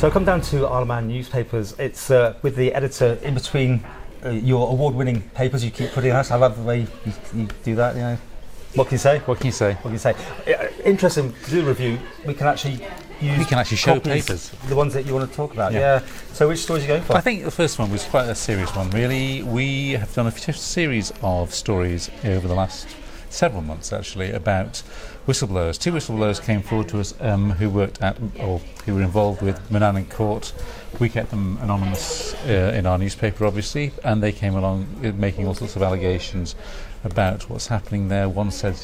So I come down to Isle of Man newspapers. It's with the editor in between your award-winning papers you keep putting out. I love the way you do that. You know, what can you say? What can you say? What can you say? Interesting to do a review. We can actually show copies, papers. the ones that you want to talk about. Yeah. So which stories are you going for? I think the first one was quite a serious one, really. We have done a series of stories over the last several months, actually, about whistleblowers. 2 whistleblowers came forward to us who worked at, or who were involved with Manannan Court. We kept them anonymous in our newspaper, obviously, and they came along making all sorts of allegations about what's happening there. One said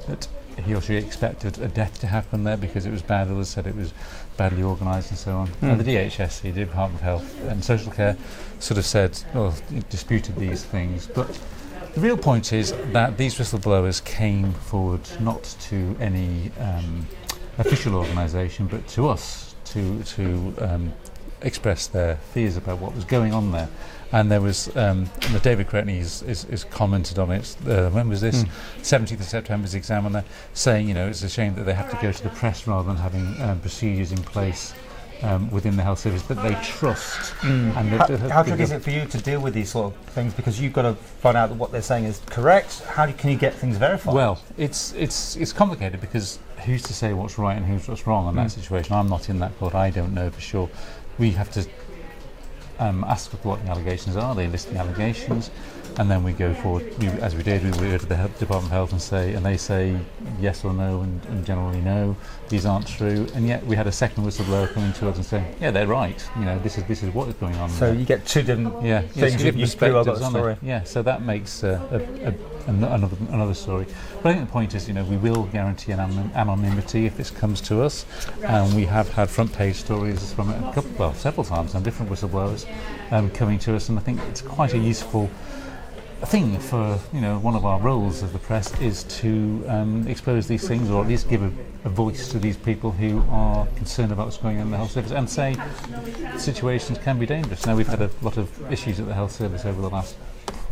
that he or she expected a death to happen there because it was bad. Others said it was badly organised and so on. And the DHSC, the Department of Health and Social Care, sort of said, disputed these things. But the real point is that these whistleblowers came forward not to any official organisation, but to us to express their fears about what was going on there. And there was, David Cretney is commented on it, when was this? 17th of September's Examiner, saying, it's a shame that they have to go to the press rather than having procedures in place within the health service that they trust. And how tricky is it for you to deal with these sort of things, because you've got to find out that what they're saying is correct? How can you get things verified? Well, it's complicated, because who's to say what's right and what's wrong in that situation? I'm not in that court, I don't know for sure. We have to ask what the allegations are. They list the allegations, and then we go forward. As we did, we go to the Department of Health and they say yes or no, and generally no, these aren't true. And yet we had a second whistleblower coming to us and saying, yeah, they're right. This is what is going on. So you get two different things. Different perspectives on story. it. Yeah, so that makes another story. But I think the point is, we will guarantee an anonymity if this comes to us, and we have had front page stories from it several times, and different whistleblowers coming to us, and I think it's quite a useful thing for, one of our roles as the press is to expose these things, or at least give a voice to these people who are concerned about what's going on in the health service, and say situations can be dangerous. Now, we've had a lot of issues at the health service over the last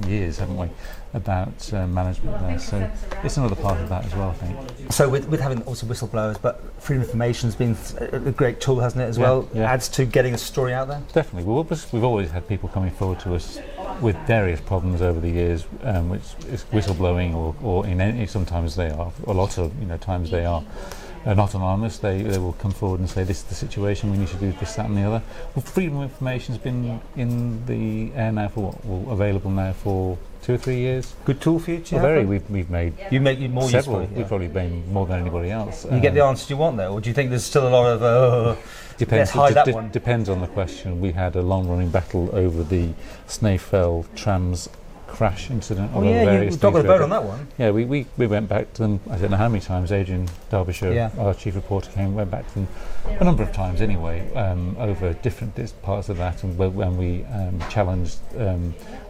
years, haven't we, about management there, so it's another part of that as well, I think. So with having also whistleblowers, but freedom of information has been a great tool, hasn't it, as well? Adds to getting a story out there? Definitely. We've always had people coming forward to us with various problems over the years, which is whistleblowing, or in any, sometimes they are, a lot of times they are not anonymous. They will come forward and say, this is the situation, we need to do this, that and the other. Well, freedom of information has been in the air now for available now for 2 or 3 years. Good tool for you? Very. We've made more several. Useful, We've probably made more than anybody else. You get the answers you want there, or do you think there's still a lot of depends. Let's hide that one? Depends on the question. We had a long-running battle over the Snaefell trams crash incident. Oh yeah, you dog a boat on that one. Yeah, we went back to them, I don't know how many times. Adrian Derbyshire, our chief reporter, went back to them a number of times anyway, over different parts of that, and when we challenged,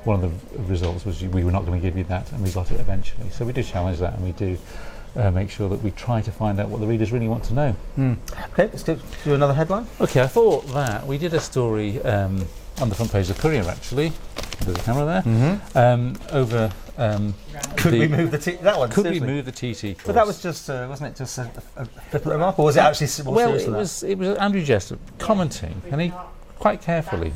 one of the results was we were not going to give you that, and we got it eventually. So we do challenge that, and we do make sure that we try to find out what the readers really want to know. Okay, let's do another headline. Okay, I thought that we did a story on the front page of the Courier, actually. There's a camera there. Over. Could we move that one? Could we move the TT course? But that was just, wasn't it? Just a flip remark, or was it actually more serious than that? It was Andrew Jessup commenting, and he quite carefully.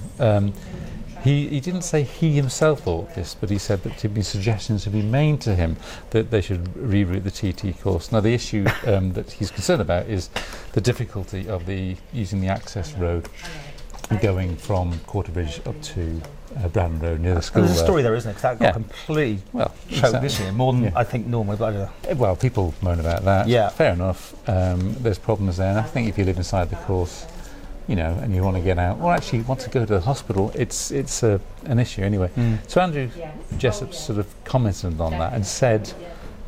He didn't say he himself thought this, but he said that there had been suggestions had been made to him that they should reroute the TT course. Now, the issue that he's concerned about is the difficulty of using the access road going from Quarterbridge up to Brandon Road near the school. There's a story there, isn't it? 'Cause that got completely choked this year, more than I think normally. But I don't know. Well, people moan about that. Yeah, fair enough. There's problems there, and I think if you live inside the course, and you want to get out, or actually want to go to the hospital, it's an issue anyway. So Andrew Jessup sort of commented on that and said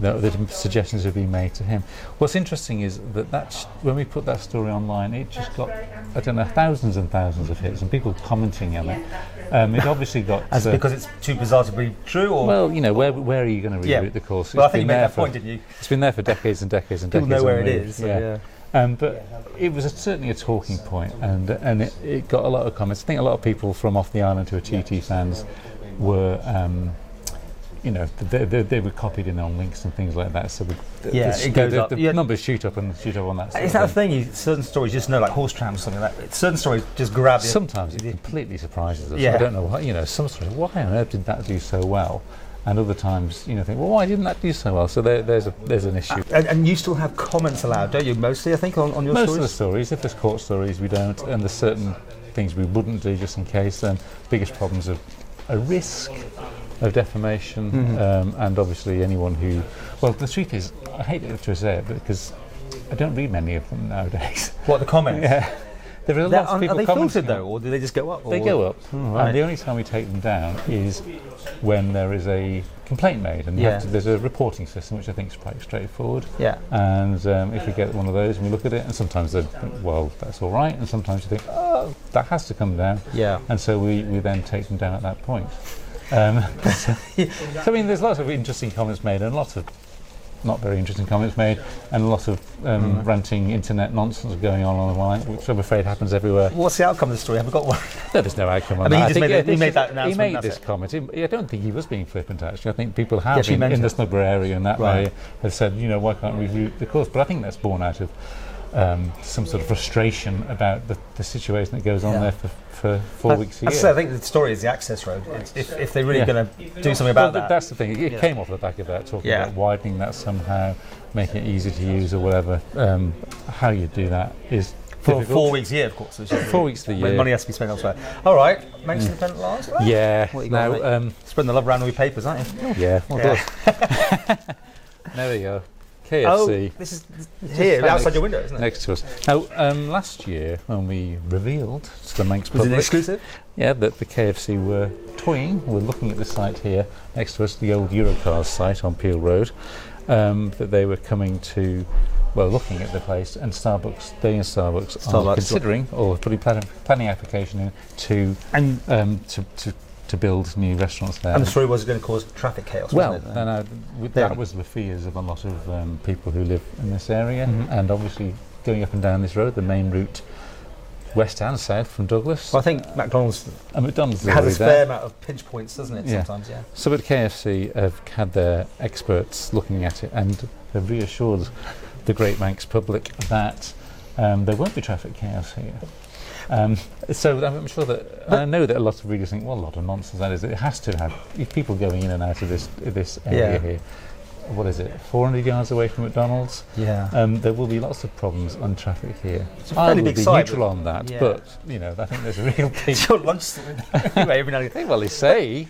that suggestions have been made to him. What's interesting is that when we put that story online, it just got, I don't know, thousands and thousands of hits and people commenting on it. It obviously got... because it's too bizarre to be true, or... Well, where are you going to reroute the course? Well, I think you made that point, didn't you? It's been there for decades and decades and decades. People know where it is. So but it was certainly a talking point, and it got a lot of comments. I think a lot of people from off the island who are TT fans were they were copied in on links and things like that. So it goes up. The numbers shoot up on that. Is that the thing? Certain stories just know, like horse trams or something like that. Certain stories just grab you. Sometimes it completely surprises us. Yeah. I don't know why. Some stories, why on earth did that do so well? And other times, think, well, why didn't that do so well? So there's an issue. And you still have comments allowed, don't you? Mostly, I think, on your stories. Most of the stories, if there's court stories, we don't, and there's certain things we wouldn't do just in case. Biggest problems are a risk of defamation, and obviously anyone who. Well, the truth is, I hate to say it, because I don't read many of them nowadays. What, the comments? Yeah. There are a lot of people. Are they filtered though, or do they just go up? They go up, and the only time we take them down is when there is a complaint made, and there's a reporting system which I think is quite straightforward. Yeah. And if we get one of those and we look at it, and sometimes they think, well, that's all right, and sometimes you think, oh, that has to come down. Yeah. And so we then take them down at that point. So I mean, there's lots of interesting comments made, and lots of not very interesting comments made, and a lot of ranting internet nonsense going on online, which I'm afraid happens everywhere. What's the outcome of the story? Have we got one? No, there's no outcome on I mean, that. he made that announcement. He made this comment. I don't think he was being flippant, actually. I think people have in the Snugger area and that way have said, why can't we review the course? But I think that's born out of some sort of frustration about the situation that goes on there for 4 weeks a year. I think the story is the access road. If they're really going to do something about that. That's the thing. It came off the back of that, talking about widening that somehow, making it easy to use or whatever. How you do that is for difficult. 4 weeks a year, of course. 4 weeks of the year. When money has to be spent elsewhere. All right, Manchester Independent last. Right? Yeah. What you got, spreading the love around with your papers, aren't you? Yeah. There we go. KFC. Oh, this is here, outside your window, isn't it? Next to us. Now, last year, when we revealed to the Manx public... Was it exclusive? Yeah, that the KFC were toying. We're looking at the site here, next to us, the old Eurocars site on Peel Road, that they were coming to... Well, looking at the place, and Starbucks are considering, or putting planning application in to build new restaurants there. And the story was going to cause traffic chaos, wasn't it? That was the fears of a lot of people who live in this area, and obviously going up and down this road, the main route west and south from Douglas. Well, I think McDonald's has a fair amount of pinch points, doesn't it, sometimes, So at KFC have had their experts looking at it, and have reassured the Great Manx public that there won't be traffic chaos here. So I'm sure that I know that a lot of readers think, well, a lot of nonsense that is. It has to have, if people going in and out of this area here. What is it? 400 yards away from McDonald's. Yeah. There will be lots of problems on traffic here. It's a fairly big site, neutral on that, but I think there's a real big. It's your lunch anyway, every now and again. Well, they say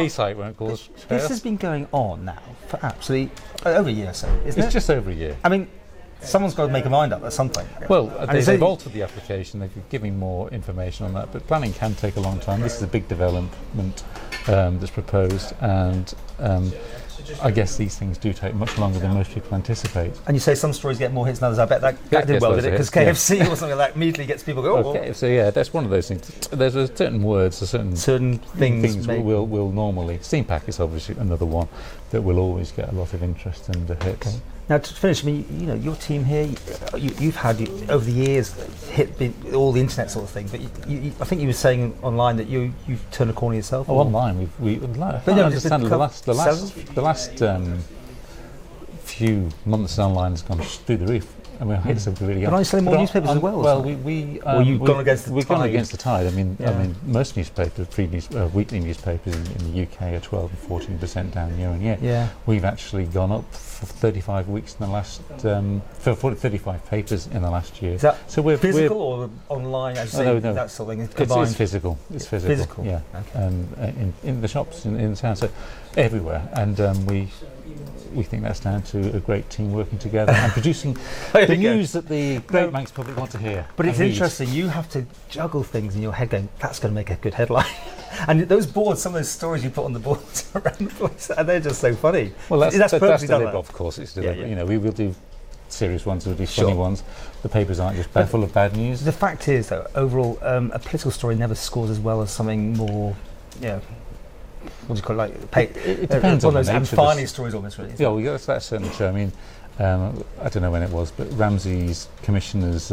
site won't cause. This has been going on now for absolutely over a year or so, isn't it? It's just over a year. I mean, someone's got to make a mind up at some point. Well, they've altered the application, they've given more information on that, but planning can take a long time. This is a big development that's proposed, and I guess these things do take much longer than most people anticipate. And you say some stories get more hits than others. I bet that did well, did it? Because KFC or something like that immediately gets people going, KFC, that's one of those things. There's certain words, certain things will normally. Steam Pack is obviously another one that will always get a lot of interest and hits. Okay. Now to finish, I mean, your team here, you've had over the years hit all the internet sort of thing, but I think you were saying online that you've turned a corner yourself. Oh, online, I understand the last few months online has gone through the roof. I mean, hits have really gone. But are you selling more newspapers as well? Well, we've gone against the tide. I mean, most newspapers, weekly newspapers in the UK are 12 and 14% down year on year. Yeah. We've actually gone up for 35 weeks in the last, for 35 papers in the last year. Is that so we're physical or online? As no. That sort of thing. It's physical. It's physical. Yeah. Okay. In the shops in town, so everywhere, and we think that's down to a great team working together and producing the news that the Great Manx public want to hear. But it's interesting, you have to juggle things in your head going, that's going to make a good headline. And those boards, some of those stories you put on the boards around the place, and they're just so funny. Well, that's perfectly done. Of course, it's deliberate. We will do serious ones, we'll do funny ones. The papers aren't just full of bad news. The fact is, though, overall, a political story never scores as well as something more, what do you call it? It depends on those finding stories almost, really. Yeah, well, that's certainly true. I mean, I don't know when it was, but Ramsay's commissioners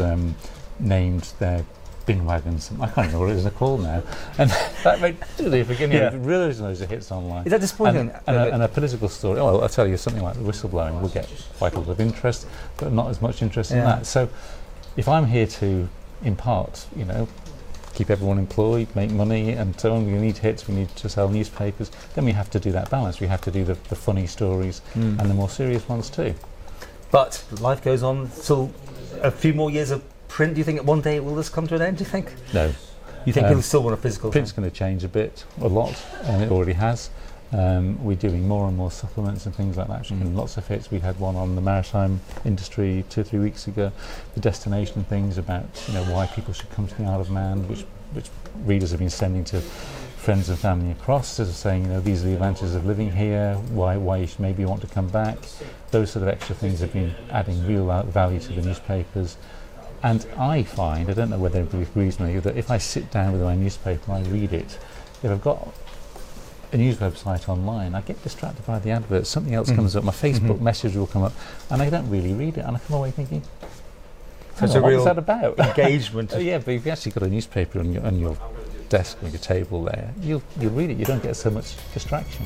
named their bin wagons. I can't remember what it is called now. And that made really loads of hits online. Is that disappointing? And a political story. Oh, I'll tell you, something like the whistleblowing will get quite a lot of interest, but not as much interest in that. So if I'm here to impart, keep everyone employed, make money, and so on, we need hits, we need to sell newspapers, then we have to do that balance. We have to do the funny stories and the more serious ones too. But life goes on till a few more years of print. Do you think that one day will this come to an end, do you think? No. You think people still want a physical print's going to change a lot, and it already has. We're doing more and more supplements and things like that. Lots of hits. We had one on the maritime industry 2 or 3 weeks ago. The destination things about why people should come to the Isle of Man, which readers have been sending to friends and family across, sort of saying these are the advantages of living here. Why you should maybe want to come back. Those sort of extra things have been adding real value to the newspapers. And I find, I don't know whether everybody agrees with me, that if I sit down with my newspaper and I read it, if I've got a news website online, I get distracted by the adverts. Something else comes up, my Facebook message will come up, and I don't really read it, and I come away thinking, so it's a real what's that about? Engagement. Yeah, but if you actually got a newspaper on your desk or your table there, you'll read it. You don't get so much distraction.